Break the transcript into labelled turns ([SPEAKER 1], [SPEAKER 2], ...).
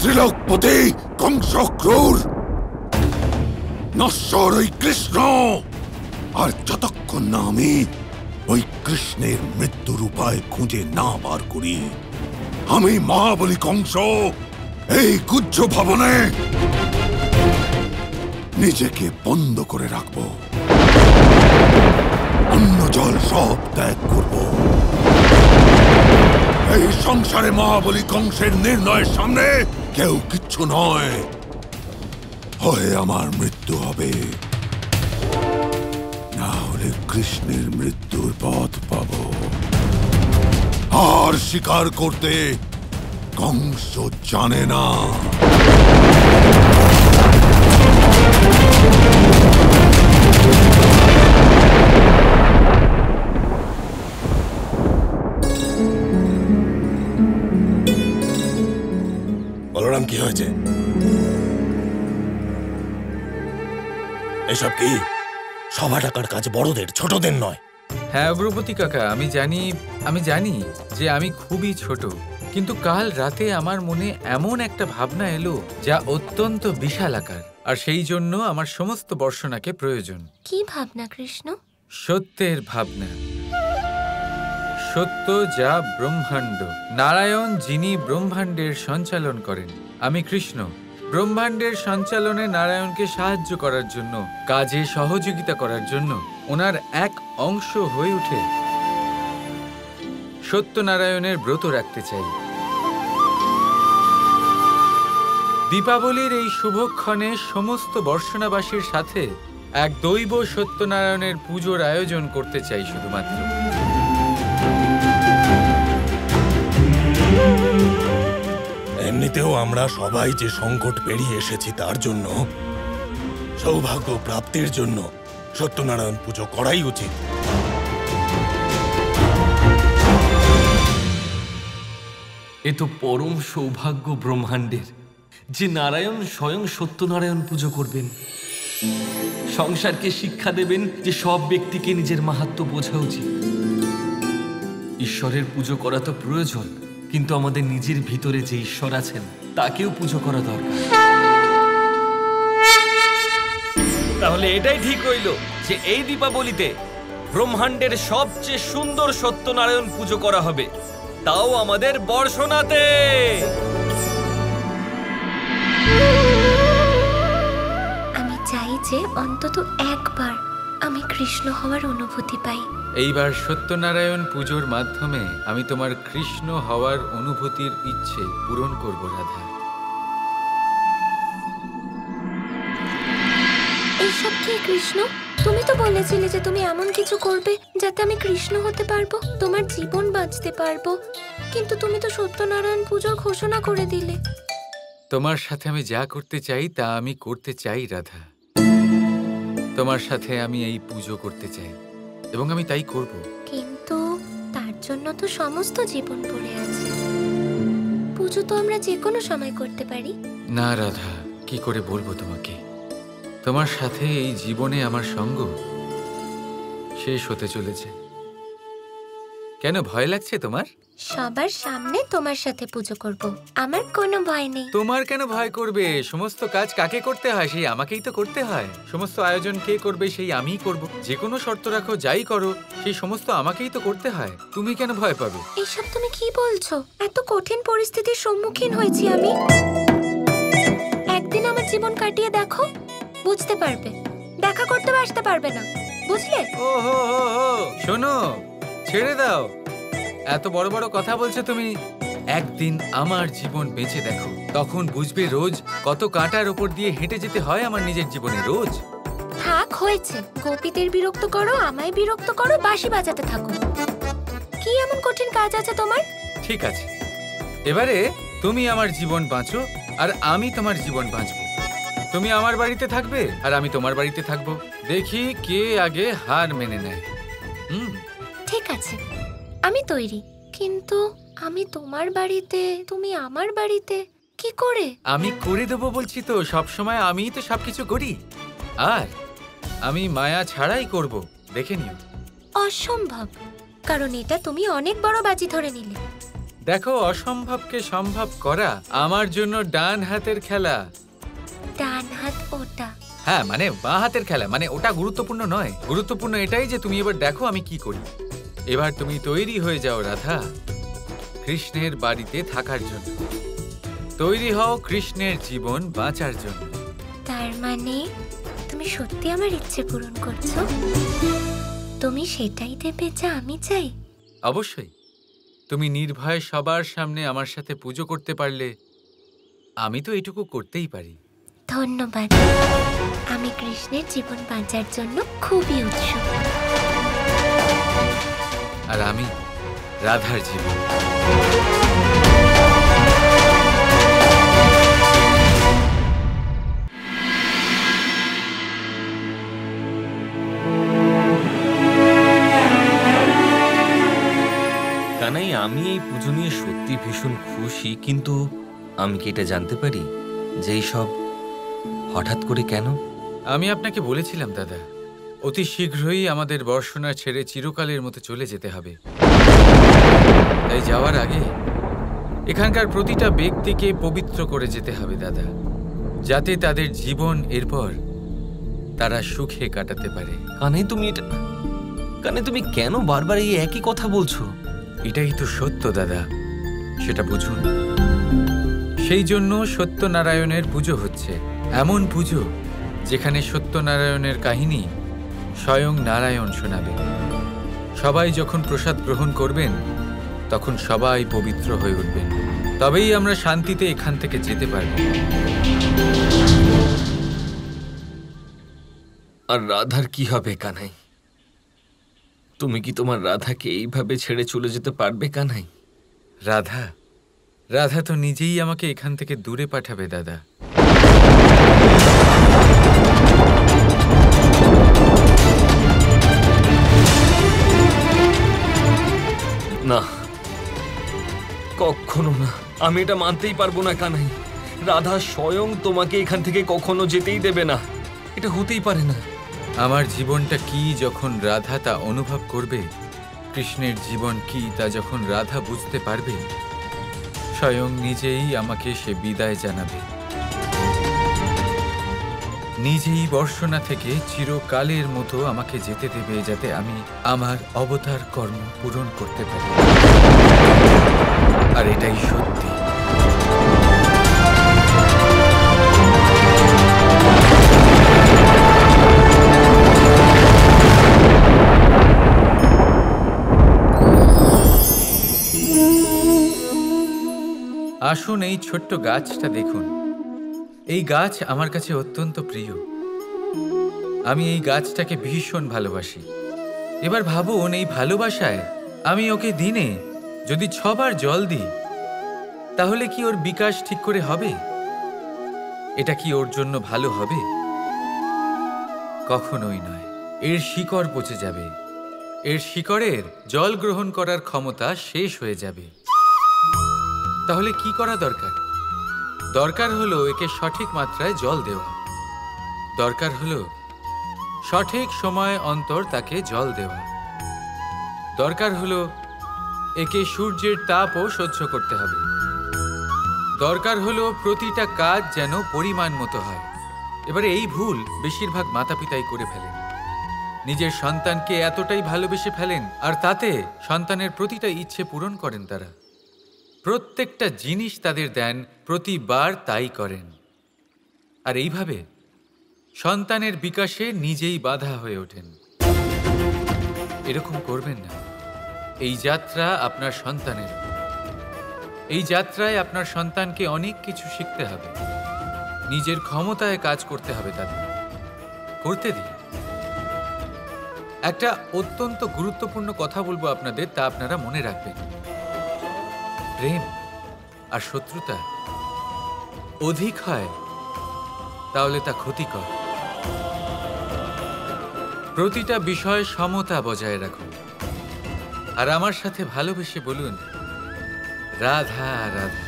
[SPEAKER 1] ত্রিলোকপতি কংস ক্রূর, নশ্বর ওই কৃষ্ণ। আর যতক্ষণ না আমি ওই কৃষ্ণের মৃত্যুর উপায় খুঁজে না বার করি, আমি মহাবলী কংস এই কুজ্জ ভবনে নিজেকে বন্ধ করে রাখব, অন্য জল সব ত্যাগ করব। এই সংসারে মহাবলী কংসের নির্ণয়ের সামনে কেউ কিচ্ছু নয়। হয় আমার মৃত্যু হবে, না হলে কৃষ্ণের মৃত্যুর পথ পাব। আর স্বীকার করতে কংস জানে না।
[SPEAKER 2] বলরাম, কি হয়েছে? এসব কি? সভা ডাকার কাজ বড়দের, ছোটদের নয়।
[SPEAKER 3] হ্যাঁ অগ্রপতি কাকা, আমি জানি যে আমি খুবই ছোট, কিন্তু কাল রাতে আমার মনে এমন একটা ভাবনা এলো যা অত্যন্ত বিশাল আকার, আর সেই জন্য আমার সমস্ত বর্ষণাকে প্রয়োজন।
[SPEAKER 4] কি ভাবনা কৃষ্ণ?
[SPEAKER 3] সত্যের ভাবনা। সত্য যা ব্রহ্মাণ্ড, নারায়ণ যিনি ব্রহ্মাণ্ডের সঞ্চালন করেন। আমি কৃষ্ণ ব্রহ্মাণ্ডের সঞ্চালনে নারায়ণকে সাহায্য করার জন্য, কাজে সহযোগিতা করার জন্য ওনার এক অংশ হয়ে উঠে সত্যনারায়ণের ব্রত রাখতে চাই। দীপাবলির এই শুভক্ষণে সমস্ত বর্ষণাবাসীর সাথে এক দৈব সত্যনারায়ণের পুজোর আয়োজন করতে চাই শুধুমাত্র।
[SPEAKER 2] এমনিতেও আমরা সবাই যে সংকট পেরিয়ে এসেছি তার জন্য, সৌভাগ্য প্রাপ্তির জন্য সত্যনারায়ণ পুজো করাই উচিত।
[SPEAKER 5] এ তো পরম সৌভাগ্য ব্রহ্মাণ্ডের যে নারায়ণ স্বয়ং সত্যনারায়ণ পুজো করবেন, সংসারকে শিক্ষা দেবেন যে সব ব্যক্তিকে নিজের মাহাত্ম্য বোঝা উচিত। ঈশ্বরের পুজো করা তো প্রয়োজন, কিন্তু আমাদের নিজের ভিতরে যে ঈশ্বর আছেন তাকেও পুজো করা দরকার। তাহলে এটাই ঠিক হইল যে এই দীপাবলিতে ব্রহ্মাণ্ডের সবচেয়ে সুন্দর সত্যনারায়ণ পুজো করা হবে, তাও আমাদের বর্ষণাতে।
[SPEAKER 4] আমি চাই যে অন্তত একবার আমি কৃষ্ণ হওয়ার অনুভূতি পাই।
[SPEAKER 3] এইবার সত্যনারায়ণ পুজোর মাধ্যমে আমি তোমার কৃষ্ণ হওয়ার অনুভূতির ইচ্ছে পূরণ করব রাধা।
[SPEAKER 4] এইসব কি কৃষ্ণ? তুমি তো বলেছিলে যে তুমি এমন কিছু করবে যাতে আমি কৃষ্ণ হতে পারবো, তোমার জীবন বাঁচতে পারবো, কিন্তু তুমি তো সত্যনারায়ণ পুজোর ঘোষণা করে দিলে।
[SPEAKER 3] তোমার সাথে আমি যা করতে চাই তা আমি করতে চাই রাধা। তোমার সাথে আমি এই পুজো করতে চাই এবং আমি তাই করব।
[SPEAKER 4] কিন্তু তার জন্য তো সমস্ত জীবন পড়ে আছে। পুজো তো আমরা যে কোনো সময় করতে পারি।
[SPEAKER 3] না রাধা, কি করে বলবো তোমাকে? তোমার সাথে এই জীবনে আমার সঙ্গ শেষ হতে চলেছে। কেন ভয় লাগছে তোমার?
[SPEAKER 4] সবার সামনে তোমার সাথে পুজো করব, আমার কোনো ভয় নেই।
[SPEAKER 3] তোমার কেন ভয় করবে? সমস্ত কাজ কাকে করতে হয়? সেই আমাকেই তো করতে হয়। সমস্ত আয়োজন কে করবে? সেই আমিই করব। যে কোনো শর্ত রাখো, যাই করো, সেই সমস্ত আমাকেই তো করতে হয়। তুমি কেন ভয় পাবে?
[SPEAKER 4] এসব তুমি কি বলছো? এত কঠিন পরিস্থিতির সম্মুখীন হয়েছি আমি। একদিন আমার জীবন কাটিয়ে দেখো, বুঝতে পারবে। দেখা করতে আসতে পারবে না, বুঝলে?
[SPEAKER 3] ও হো হো হো, শোনো, ছেড়ে দাও। এত বড় বড় কথা বলছো তুমি। একদিন আমার জীবন বেঁচে দেখো, তখন বুঝবে রোজ কত কাঁটার ওপর দিয়ে হেঁটে যেতে হয় আমার নিজের জীবনে রোজ।
[SPEAKER 4] থাক, হয়েছে। গোপীদের বিরক্ত করো, আমায় বিরক্ত করো, বাঁশি বাজাতে থাকো। কি এমন কঠিন কাজ আছে তোমার?
[SPEAKER 3] ঠিক আছে, এবারে তুমি আমার জীবন বাঁচো আর আমি তোমার জীবন বাঁচবো। তুমি আমার বাড়িতে থাকবে আর আমি তোমার বাড়িতে থাকবো। দেখি কে আগে হার মেনে নেয়।
[SPEAKER 4] ঠিক আছে, আমি তৈরি। কিন্তু আমি তোমার বাড়িতে, তুমি আমার বাড়িতে কি করে?
[SPEAKER 3] আমি করে দেবো বলছি তো, সবসময় আমিই তো সবকিছু করি। আর আমি মায়া ছাড়াই করব, দেখে নিও।
[SPEAKER 4] অসম্ভব, কারণ এটা তুমি অনেক বড় বাজি ধরে নিলে।
[SPEAKER 3] দেখো, অসম্ভবকে সম্ভব করা আমার জন্য ডান হাতের খেলা।
[SPEAKER 4] ডান হাত ওটা।
[SPEAKER 3] হ্যাঁ, মানে বাঁ হাতের খেলা, মানে ওটা গুরুত্বপূর্ণ নয়। গুরুত্বপূর্ণ এটাই যে তুমি এবার দেখো আমি কি করি। এবার তুমি তৈরি হয়ে যাও রাধা, কৃষ্ণের বাড়িতে থাকার জন্য। তৈরি হও কৃষ্ণের জীবন বাঁচার জন্য।
[SPEAKER 4] তার মানে তুমি সত্যি আমার ইচ্ছে পূরণ করছো? তুমি সেটাই দেবে যা আমি চাই?
[SPEAKER 3] অবশ্যই। তুমি নির্ভয়ে সবার সামনে আমার সাথে পুজো করতে পারলে আমি তো এটুকু করতেই পারি।
[SPEAKER 4] ধন্যবাদ। আমি কৃষ্ণের জীবন বাঁচার জন্য খুবই উৎসুক।
[SPEAKER 3] আর আমি রাধার জীবন।
[SPEAKER 5] কানাই, আমি এই পুজো নিয়ে সত্যি ভীষণ খুশি, কিন্তু আমি কি এটা জানতে পারি যে এই সব হঠাৎ করে কেন?
[SPEAKER 3] আমি আপনাকে বলেছিলাম দাদা, অতি শীঘ্রই আমাদের বর্ষনা ছেড়ে চিরকালের মতো চলে যেতে হবে। তাই যাওয়ার আগে এখানকার প্রতিটা ব্যক্তিকে পবিত্র করে যেতে হবে দাদা, যাতে তাদের জীবন এরপর তারা সুখে কাটাতে পারে।
[SPEAKER 5] কানাই, তুমি কেন বারবার এই একই কথা বলছো?
[SPEAKER 3] এটাই তো সত্য দাদা, সেটা বুঝুন। সেই জন্য সত্যনারায়ণের পুজো হচ্ছে, এমন পুজো যেখানে সত্যনারায়ণের কাহিনী স্বয়ং নারায়ণ শোনাবে। সবাই যখন প্রসাদ গ্রহণ করবেন তখন সবাই পবিত্র হয়ে উঠবেন, তবেই আমরা শান্তিতে এখান থেকে যেতে পারব।
[SPEAKER 5] আর রাধার কি হবে কানাই? তুমি কি তোমার রাধাকে এইভাবে ছেড়ে চলে যেতে পারবে কানাই?
[SPEAKER 3] রাধা তো নিজেই আমাকে এখান থেকে দূরে পাঠাবে দাদা।
[SPEAKER 5] না, কখনো না। আমি এটা মানতেই পারবো না কানাই। রাধা স্বয়ং তোমাকে এখান থেকে কখনো যেতেই দেবে না। এটা হতেই পারে না।
[SPEAKER 3] আমার জীবনটা কি যখন রাধা তা অনুভব করবে, কৃষ্ণের জীবন কি তা যখন রাধা বুঝতে পারবে, স্বয়ং নিজেই আমাকে সে বিদায় জানাবে। নিজেই বর্ষনা থেকে চিরকালের মতো আমাকে যেতে দেবে, যাতে আমি আমার অবতার কর্ম পূরণ করতে পারি। আর এটাই সত্যি। আসুন এই ছোট্ট গাছটা দেখুন। এই গাছ আমার কাছে অত্যন্ত প্রিয়। আমি এই গাছটাকে ভীষণ ভালোবাসি। এবার ভাবুন, এই ভালোবাসায় আমি ওকে দিনে যদি 6 বার জল দিই, তাহলে কি ওর বিকাশ ঠিক করে হবে? এটা কি ওর জন্য ভালো হবে? কখনোই নয়। এর শিকড় পচে যাবে, এর শিকড়ের জল গ্রহণ করার ক্ষমতা শেষ হয়ে যাবে। তাহলে কি করা দরকার? দরকার হলো একে সঠিক মাত্রায় জল দেওয়া। দরকার হলো সঠিক সময় অন্তর তাকে জল দেওয়া। দরকার হলো একে সূর্যের তাপও সহ্য করতে হবে। দরকার হলো প্রতিটা কাজ যেন পরিমাণ মতো হয়। এবারে এই ভুল বেশিরভাগ মাতাপিতাই করে ফেলেন। নিজের সন্তানকে এতটাই ভালোবেসে ফেলেন, আর তাতে সন্তানের প্রতিটা ইচ্ছে পূরণ করেন। তারা প্রত্যেকটা জিনিস তাদের দেন, প্রতিবার তাই করেন। আর এইভাবে সন্তানের বিকাশে নিজেই বাধা হয়ে ওঠেন। এরকম করবেন না। এই যাত্রা আপনার সন্তানের। এই যাত্রায় আপনার সন্তানকে অনেক কিছু শিখতে হবে। নিজের ক্ষমতায় কাজ করতে হবে তাদের। করতে দিন। একটা অত্যন্ত গুরুত্বপূর্ণ কথা বলবো আপনাদের, তা আপনারা মনে রাখবেন। প্রেম আর শত্রুতা অধিক হয় তাহলে তা ক্ষতিকর। প্রতিটা বিষয়ে সমতা বজায় রাখুন। আর আমার সাথে ভালোবেসে বলুন, রাধা রাধা।